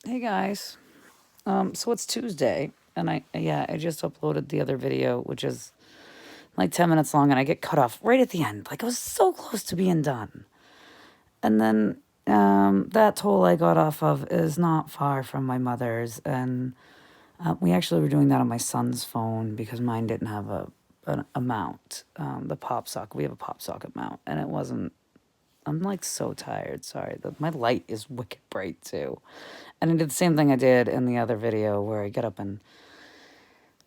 Hey guys. So it's Tuesday, and I just uploaded the other video, which is like 10 minutes long, and I get cut off right at the end. Like I was so close to being done, and then that toll I got off of is not far from my mother's, and we actually were doing that on my son's phone because mine didn't have a mount. The pop socket, we have a pop socket mount, and it wasn't. I'm like so tired. Sorry, my light is wicked bright too. And I did the same thing I did in the other video where I get up and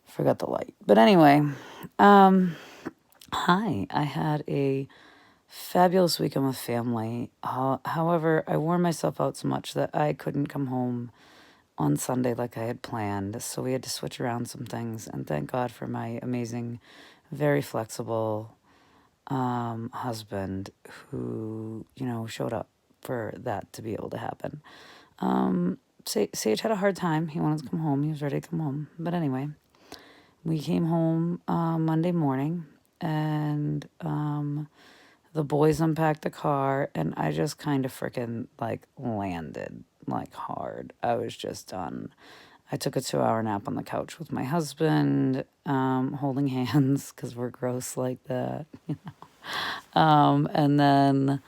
forgot the light. But anyway, um, hi. I had a fabulous weekend with family. However, I wore myself out so much that I couldn't come home on Sunday like I had planned. So we had to switch around some things. And thank God for my amazing, very flexible husband who, showed up for that to be able to happen. Sage had a hard time. He wanted to come home. He was ready to come home. But anyway, we came home Monday morning, and the boys unpacked the car, and I just kind of freaking like landed like hard. I was just done. I took a 2 hour nap on the couch with my husband, holding hands because we're gross like that. And then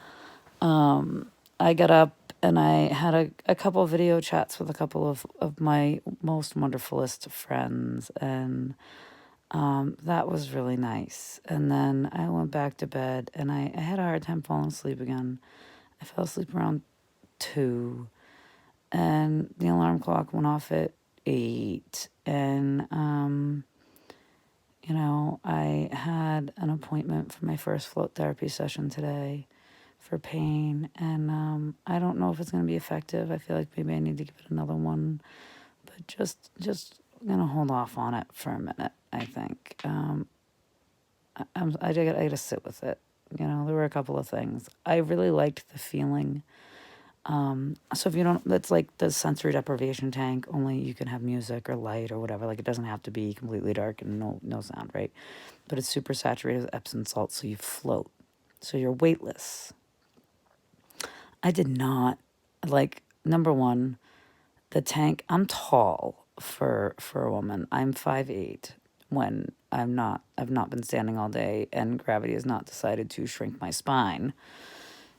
I got up and I had a couple of video chats with a couple of my most wonderfulest friends, and that was really nice. And then I went back to bed, and I had a hard time falling asleep again. I fell asleep around 2, and the alarm clock went off at 8. And, I had an appointment for my first float therapy session today for pain, and I don't know if it's going to be effective. I feel like maybe I need to give it another one, but just gonna hold off on it for a minute. I think I got to sit with it. There were a couple of things I really liked the feeling. So if you don't, that's like the sensory deprivation tank. Only you can have music or light or whatever. Like it doesn't have to be completely dark and no sound, right? But it's super saturated with Epsom salt, so you float, so you're weightless. I did not like number one, the tank. I'm tall for a woman. I'm 5'8" when I've not been standing all day and gravity has not decided to shrink my spine.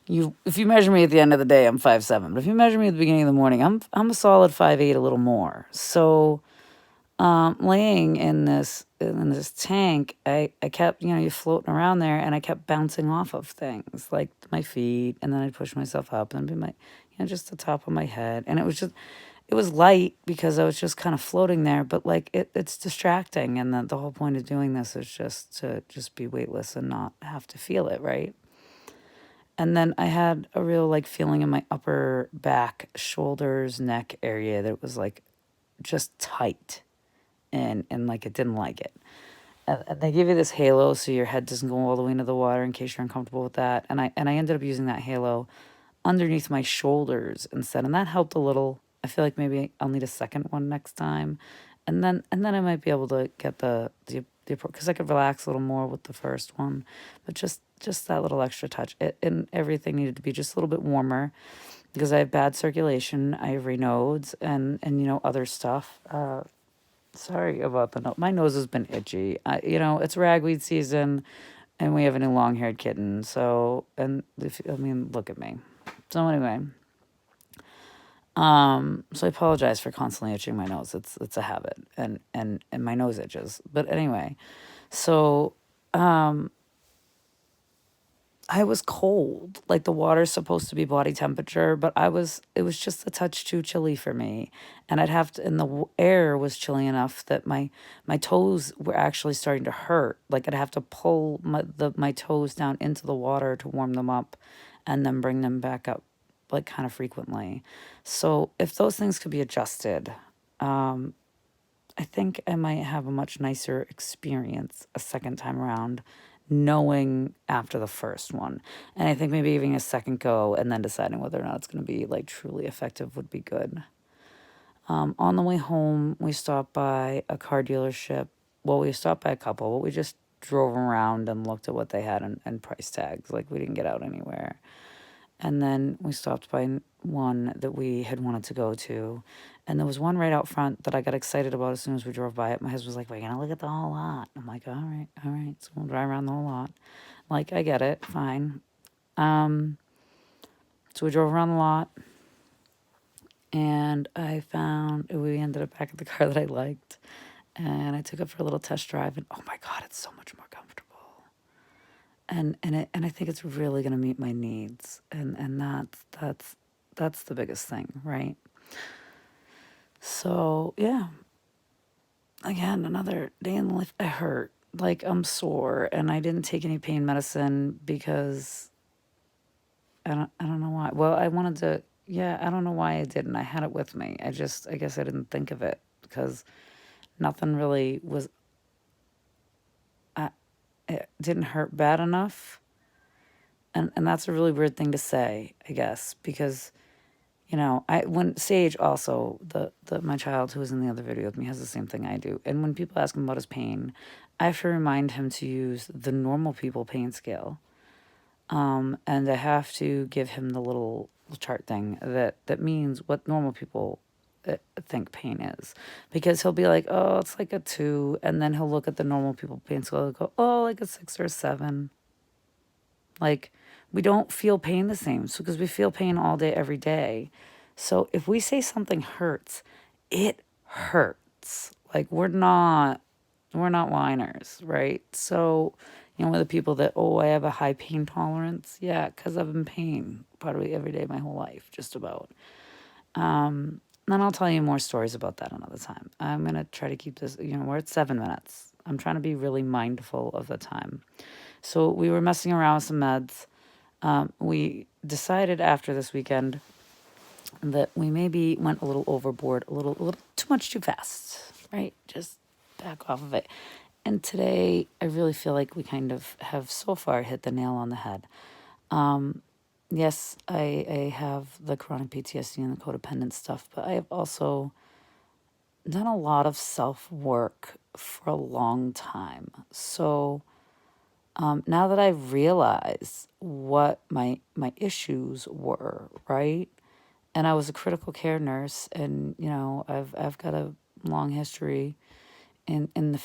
If you measure me at the end of the day, I'm 5'7", but if you measure me at the beginning of the morning, I'm a solid 5'8", a little more. So laying in this tank, I kept, you floating around there, and I kept bouncing off of things like my feet, and then I'd push myself up and be my, just the top of my head, and it was light because I was just kind of floating there, but like it's distracting, and the whole point of doing this is just to just be weightless and not have to feel it, right? And then I had a real like feeling in my upper back, shoulders, neck area that was like just tight, and like it didn't like it. And they give you this halo so your head doesn't go all the way into the water in case you're uncomfortable with that. And I ended up using that halo underneath my shoulders instead, and that helped a little. I feel like maybe I'll need a second one next time, and then I might be able to get the because I could relax a little more with the first one, but just that little extra touch. And everything needed to be just a little bit warmer because I have bad circulation. I have Raynaud's and other stuff. Sorry about the nose. My nose has been itchy. It's ragweed season, and we have a new long-haired kitten. So, and if I mean, look at me. So anyway, so I apologize for constantly itching my nose. It's a habit, and my nose itches. But anyway, so I was cold. Like the water's supposed to be body temperature, but it was just a touch too chilly for me. And I'd have to, and the air was chilly enough that my toes were actually starting to hurt. Like I'd have to pull my toes down into the water to warm them up and then bring them back up like kind of frequently. So if those things could be adjusted, I think I might have a much nicer experience a second time around, knowing after the first one. And I think maybe giving a second go and then deciding whether or not it's going to be like truly effective would be good. On the way home, we stopped by a car dealership. Well, we stopped by a couple, but we just drove around and looked at what they had and price tags. Like we didn't get out anywhere. And then we stopped by one that we had wanted to go to. And there was one right out front that I got excited about as soon as we drove by it. My husband was like, we're going to look at the whole lot. I'm like, all right, all right. So we'll drive around the whole lot. Like, I get it. Fine. Um, so we drove around the lot and we ended up back at the car that I liked. And I took it for a little test drive. And oh my God, it's so much more comfortable. And I think it's really going to meet my needs. And that's the biggest thing, right? So, yeah, again, another day in the life. I hurt. Like, I'm sore, and I didn't take any pain medicine because I don't know why. Well, I wanted to, yeah, I don't know why I didn't. I had it with me. I guess I didn't think of it because nothing really was, it didn't hurt bad enough. And that's a really weird thing to say, I guess, because when Sage also, my child who was in the other video with me, has the same thing I do. And when people ask him about his pain, I have to remind him to use the normal people pain scale. And I have to give him the little chart thing that means what normal people think pain is. Because he'll be like, oh, it's like a 2. And then he'll look at the normal people pain scale and go, oh, like a 6 or a 7. Like, we don't feel pain the same. So, because we feel pain all day, every day. So, if we say something hurts, it hurts. Like, we're not whiners, right? So, we're the people that, oh, I have a high pain tolerance. Yeah, because I'm in pain probably every day my whole life, just about. Then I'll tell you more stories about that another time. I'm going to try to keep this, we're at 7 minutes. I'm trying to be really mindful of the time. So we were messing around with some meds. We decided after this weekend that we maybe went a little overboard, a little too much too fast, right? Just back off of it. And today, I really feel like we kind of have so far hit the nail on the head. Yes, I have the chronic PTSD and the codependent stuff, but I have also done a lot of self-work for a long time. So now that I've realized what my issues were, right? And I was a critical care nurse, and I've got a long history in the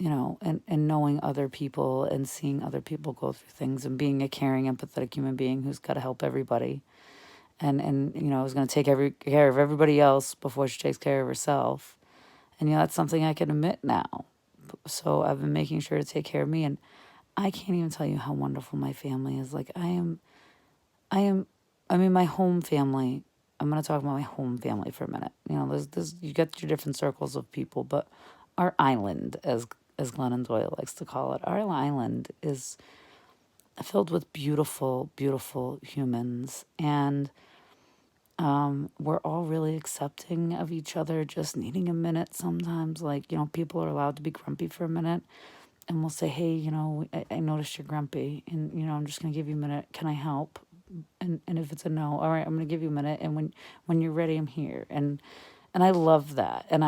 and knowing other people and seeing other people go through things and being a caring, empathetic human being who's got to help everybody, and I was going to take care of everybody else before she takes care of herself, and that's something I can admit now. So I've been making sure to take care of me, and I can't even tell you how wonderful my family is. Like, I am, I mean, my home family. I'm going to talk about my home family for a minute. There's you get your different circles of people, but our island, as Glennon Doyle likes to call it, our island is filled with beautiful, beautiful humans, and we're all really accepting of each other, just needing a minute sometimes. Like, people are allowed to be grumpy for a minute, and we'll say, hey, I noticed you're grumpy, and, I'm just going to give you a minute. Can I help? And if it's a no, all right, I'm going to give you a minute. And when you're ready, I'm here. And I love that. And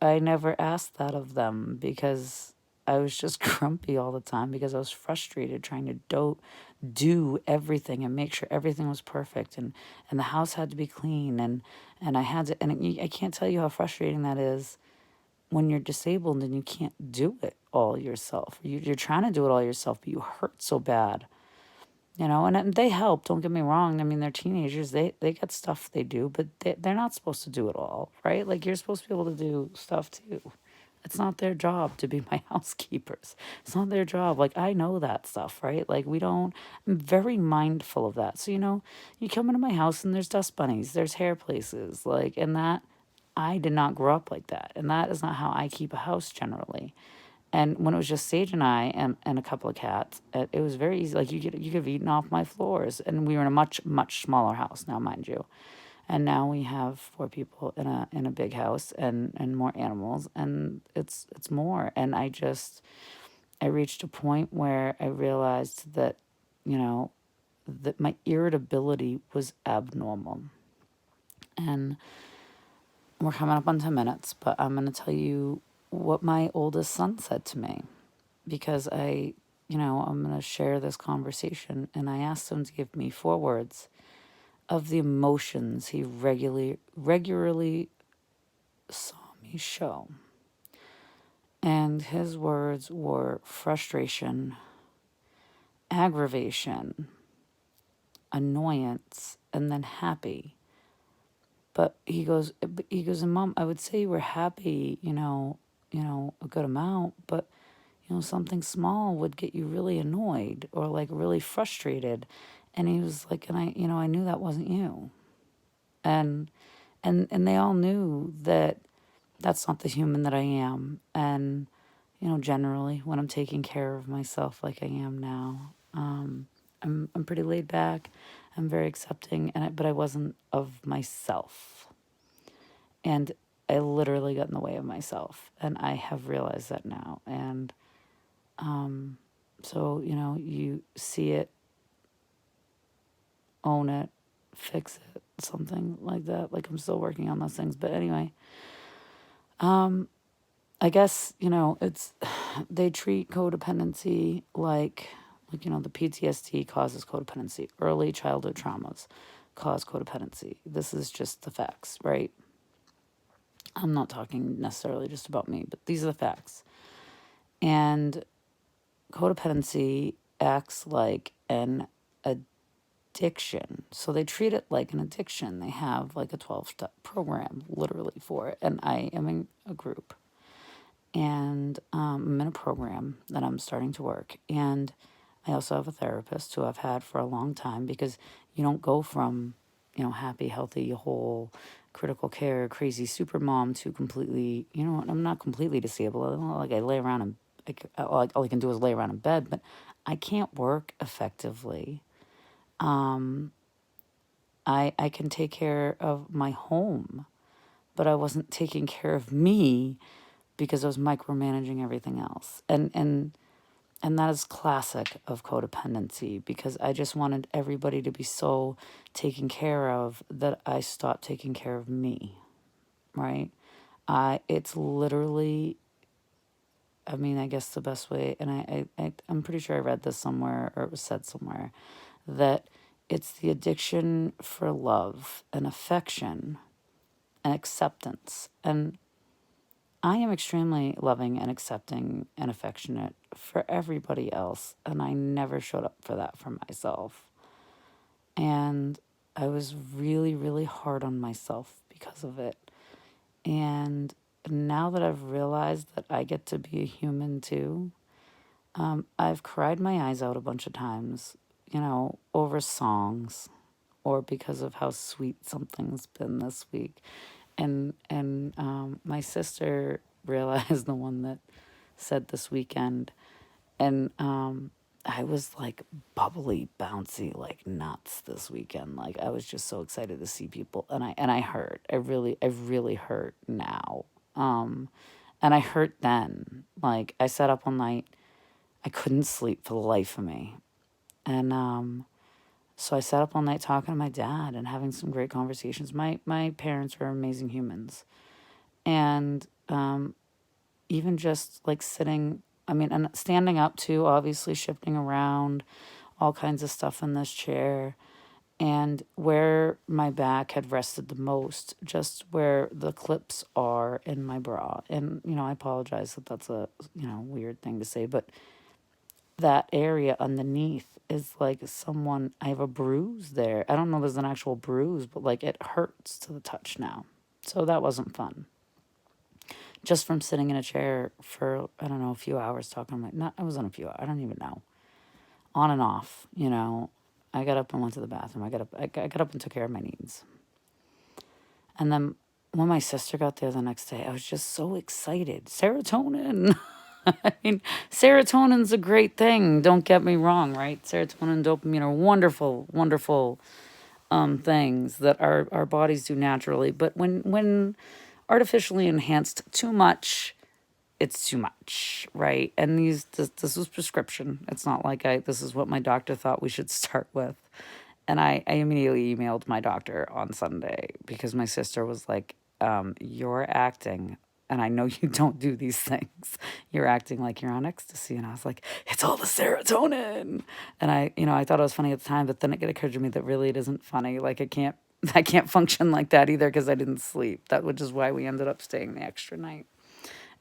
I never asked that of them because I was just grumpy all the time because I was frustrated trying to do everything and make sure everything was perfect, and the house had to be clean, and I had to, I can't tell you how frustrating that is when you're disabled and you can't do it all yourself. You're trying to do it all yourself, but you hurt so bad. And they help, don't get me wrong. I mean, they're teenagers. They got stuff they do, but they're not supposed to do it all, right? Like, you're supposed to be able to do stuff too. It's not their job to be my housekeepers. It's not their job. Like, I know that stuff, right? Like, I'm very mindful of that. So, you come into my house and there's dust bunnies, there's hair places, like, and that, I did not grow up like that. And that is not how I keep a house generally. And when it was just Sage and I and a couple of cats, it was very easy. Like, you could have eaten off my floors. And we were in a much, much smaller house now, mind you. And now we have 4 people in a big house and more animals, and it's more. And I reached a point where I realized that, that my irritability was abnormal. And we're coming up on 10 minutes, but I'm going to tell you what my oldest son said to me, because I'm going to share this conversation. And I asked him to give me 4 words of the emotions he regularly saw me show. And his words were frustration, aggravation, annoyance, and then happy. But and Mom, I would say you were happy, a good amount, but something small would get you really annoyed or like really frustrated. And he was like, and I knew that wasn't you. And and they all knew that that's not the human that I am. And generally when I'm taking care of myself like I am now, I'm pretty laid back. I'm very accepting, but I wasn't of myself. And I literally got in the way of myself, and I have realized that now. And so you see it, own it, fix it, something like that. Like I'm still working on those things, but anyway, I guess it's they treat codependency like the PTSD causes codependency. Early childhood traumas cause codependency. This is just the facts, right? I'm not talking necessarily just about me, but these are the facts. And codependency acts like an addiction. So they treat it like an addiction. They have like a 12-step program literally for it. And I am in a group, and I'm in a program that I'm starting to work. And I also have a therapist who I've had for a long time, because you don't go from, happy, healthy, whole, critical care, crazy super mom to completely, I'm not completely disabled. Like I lay around and all I can do is lay around in bed, but I can't work effectively. I can take care of my home, but I wasn't taking care of me because I was micromanaging everything else. And that is classic of codependency, because I just wanted everybody to be so taken care of that I stopped taking care of me, right? It's literally, I mean, I guess the best way, and I'm pretty sure I read this somewhere, or it was said somewhere, that it's the addiction for love and affection and acceptance. And I am extremely loving and accepting and affectionate for everybody else, and I never showed up for that for myself. And I was really, really hard on myself because of it. And now that I've realized that I get to be a human too, I've cried my eyes out a bunch of times, over songs or because of how sweet something's been this week. And my sister realized the one that said this weekend, and I was like bubbly, bouncy, like nuts this weekend. Like I was just so excited to see people, and I hurt. I really hurt now. And I hurt then. Like I sat up all night. I couldn't sleep for the life of me, and so I sat up all night talking to my dad and having some great conversations. My parents are amazing humans, and even just like sitting, I mean, and standing up too, obviously shifting around, all kinds of stuff in this chair. And where my back had rested the most, just where the clips are in my bra. And, I apologize that that's a, weird thing to say, but that area underneath is like I have a bruise there. I don't know if there's an actual bruise, but like it hurts to the touch now. So that wasn't fun. Just from sitting in a chair for, I don't know, a few hours talking to it wasn't a few hours, I don't even know. On and off, I got up and went to the bathroom. I got up and took care of my needs. And then when my sister got there the next day, I was just so excited. Serotonin. I mean, serotonin's a great thing. Don't get me wrong, right? Serotonin and dopamine are wonderful, wonderful things that our bodies do naturally. But when artificially enhanced too much, it's too much, right? And this was prescription. It's not like this is what my doctor thought we should start with. And I immediately emailed my doctor on Sunday because my sister was like, you're acting and I know you don't do these things. You're acting like you're on ecstasy." And I was like, "It's all the serotonin." And I thought it was funny at the time, but then it occurred to me that really it isn't funny. Like, I can't function like that either because I didn't sleep. Which is why we ended up staying the extra night.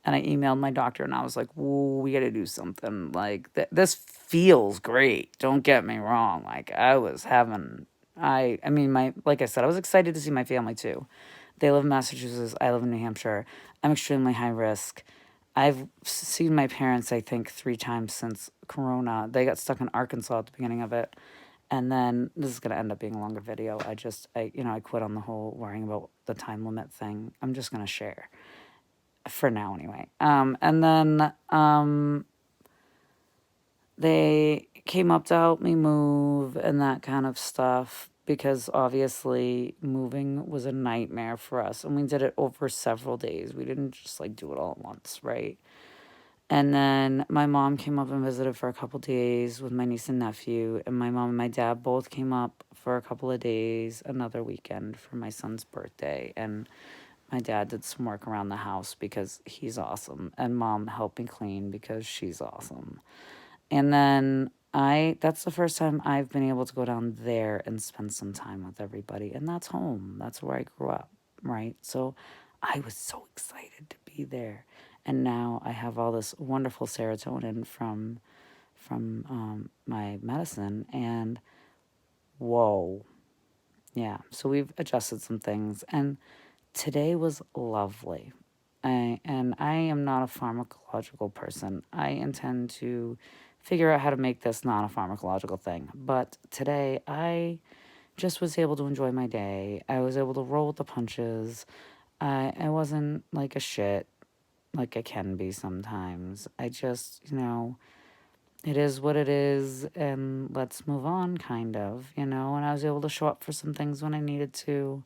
And I emailed my doctor and I was like, "Whoa, we got to do something. Like, this feels great. Don't get me wrong. Like, I mean, like I said, I was excited to see my family too. They live in Massachusetts. I live in New Hampshire. I'm extremely high risk. I've seen my parents, I think, 3 times since Corona. They got stuck in Arkansas at the beginning of it. And then this is going to end up being a longer video. I quit on the whole worrying about the time limit thing. I'm just going to share for now anyway. And then they came up to help me move and that kind of stuff because obviously moving was a nightmare for us, and we did it over several days. We didn't just like do it all at once, right? And then my mom came up and visited for a couple days with my niece and nephew, and my mom and my dad both came up for a couple of days another weekend for my son's birthday. And my dad did some work around the house because he's awesome. And mom helped me clean because she's awesome. And then that's the first time I've been able to go down there and spend some time with everybody. And that's home. That's where I grew up, right? So I was so excited to be there. And now I have all this wonderful serotonin from my medicine. And whoa. Yeah. So we've adjusted some things. And today was lovely. And I am not a pharmacological person. I intend to figure out how to make this not a pharmacological thing. But today, I just was able to enjoy my day. I was able to roll with the punches. I wasn't like a shit like I can be sometimes. I just, it is what it is, and let's move on, kind of, And I was able to show up for some things when I needed to.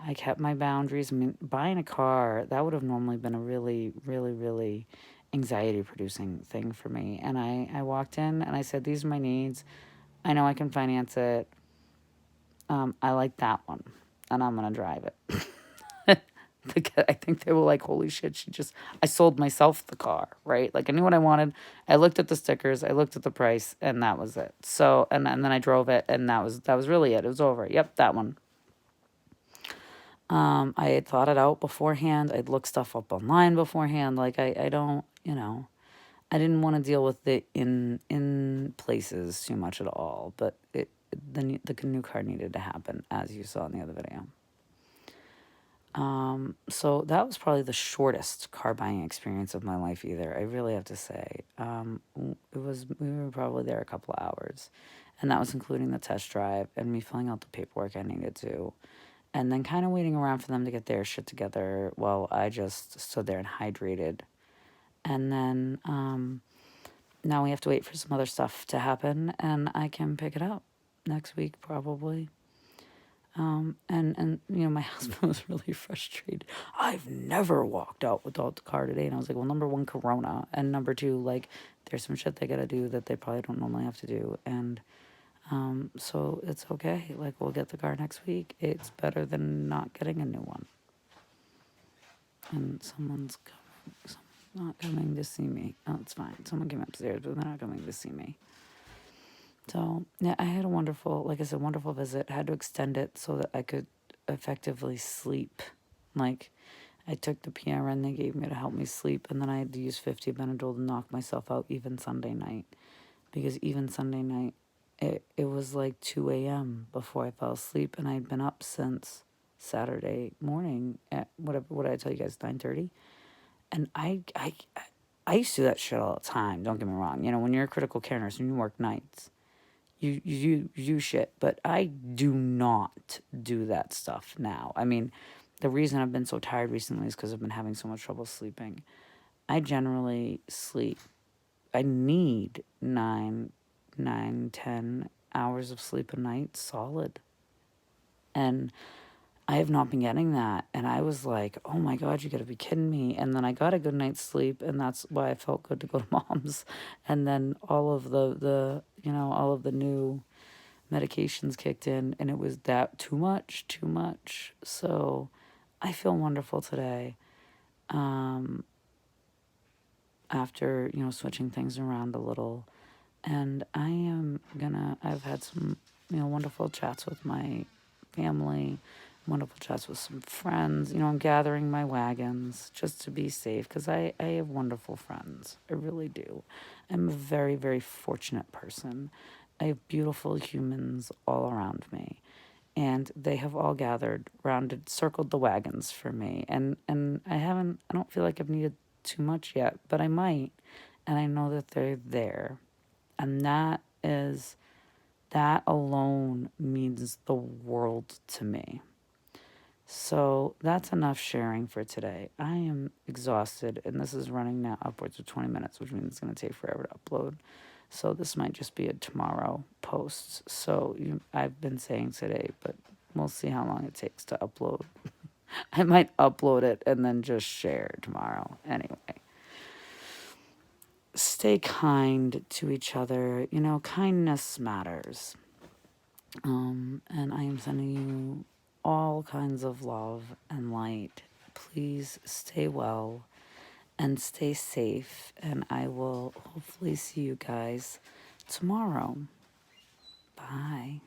I kept my boundaries. I mean, buying a car, that would have normally been a really, really, really anxiety producing thing for me. And I walked in and I said, "These are my needs. I know I can finance it. I like that one, and I'm going to drive it." Because I think they were like, "Holy shit, I sold myself the car," right? Like, I knew what I wanted. I looked at the stickers, I looked at the price, and that was it. So, and then I drove it, and that was really it. It was over. Yep, that one. I had thought it out beforehand. I'd looked stuff up online beforehand. Like, I don't, I didn't want to deal with the in places too much at all. But the new car needed to happen, as you saw in the other video. So that was probably the shortest car buying experience of my life either. I really have to say. We were probably there a couple of hours, and that was including the test drive and me filling out the paperwork I needed to. And then kind of waiting around for them to get their shit together while I just stood there and hydrated. And then now we have to wait for some other stuff to happen, and I can pick it up next week probably. And my husband was really frustrated. "I've never walked out without the car today." And I was like, "Well, number one, Corona, and number two, like, there's some shit they gotta do that they probably don't normally have to do, and so it's okay. Like, we'll get the car next week. It's better than not getting a new one." And someone's not coming to see me. Oh, it's fine. Someone came upstairs, but they're not coming to see me. So, yeah, I had a wonderful, like I said, wonderful visit. I had to extend it so that I could effectively sleep. Like, I took the PRN they gave me to help me sleep, and then I had to use 50 Benadryl to knock myself out even Sunday night. Because even Sunday night, it was like 2 a.m. before I fell asleep, and I'd been up since Saturday morning at what did I tell you guys, 9:30? And I used to do that shit all the time, don't get me wrong. When you're a critical care nurse and you work nights, you do shit, but I do not do that stuff now. I mean, the reason I've been so tired recently is because I've been having so much trouble sleeping. I generally sleep. I need 10 hours of sleep a night, solid. And I have not been getting that. And I was like, "Oh my God, you gotta be kidding me." And then I got a good night's sleep, and that's why I felt good to go to mom's. And then all of all of the new medications kicked in, and it was that too much. So I feel wonderful today. um, after, switching things around a little. And I've had some, wonderful chats with my family, wonderful chats with some friends. I'm gathering my wagons just to be safe because I have wonderful friends. I really do. I'm a very, very fortunate person. I have beautiful humans all around me. And they have all gathered, rounded, circled the wagons for me. And I don't feel like I've needed too much yet, but I might. And I know that they're there. And that alone means the world to me. So that's enough sharing for today. I am exhausted, and this is running now upwards of 20 minutes, which means it's going to take forever to upload. So this might just be a tomorrow post. So I've been saying today, but we'll see how long it takes to upload. I might upload it and then just share tomorrow. Anyway, stay kind to each other. Kindness matters. And I am sending you all kinds of love and light. Please stay well and stay safe. And I will hopefully see you guys tomorrow. Bye.